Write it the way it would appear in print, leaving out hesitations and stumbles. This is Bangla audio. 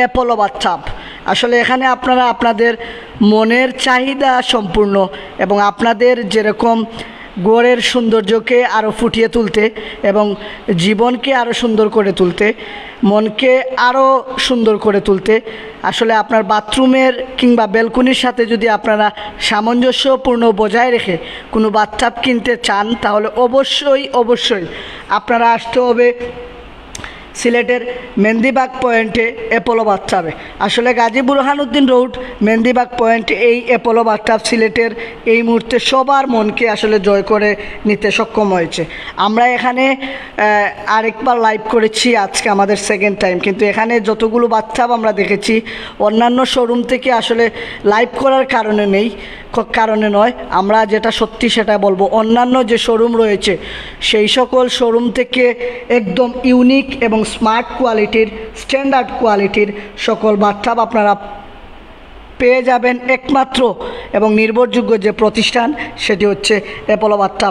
Apollo bathtub. আসলে এখানে আপনারা আপনাদের মনের চাহিদা সম্পূর্ণ এবং আপনাদের যেরকম ঘরের সৌন্দর্যকে আরও ফুটিয়ে তুলতে এবং জীবনকে আরও সুন্দর করে তুলতে, মনকে আরও সুন্দর করে তুলতে, আসলে আপনার বাথরুমের কিংবা ব্যালকনির সাথে যদি আপনারা সামঞ্জস্যপূর্ণ বজায় রেখে কোনো বাথটাব কিনতে চান, তাহলে অবশ্যই আপনারা আসতে হবে সিলেটের মেহেন্দিবাগ পয়েন্টে অ্যাপোলো বাথটাবে। আসলে গাজী বুরহানুদ্দিন রোড মেহেন্দিবাগ পয়েন্টে এই অ্যাপোলো বাথটাব সিলেটের এই মুহূর্তে সবার মনকে আসলে জয় করে নিতে সক্ষম হয়েছে। আমরা এখানে আরেকবার লাইভ করেছি, আজকে আমাদের সেকেন্ড টাইম, কিন্তু এখানে যতগুলো বাথটাব আমরা দেখেছি অন্যান্য শোরুম থেকে আসলে লাইভ করার কারণে নয়, আমরা যেটা সত্যি সেটা বলবো। অন্যান্য যে শোরুম রয়েছে সেই সকল শোরুম থেকে একদম ইউনিক এবং স্মার্ট কোয়ালিটির, স্ট্যান্ডার্ড কোয়ালিটির সকল বাথটাব আপনারা পেয়ে যাবেন একমাত্র এবং নির্ভরযোগ্য যে প্রতিষ্ঠান সেটি হচ্ছে অ্যাপোলো বাথটাব।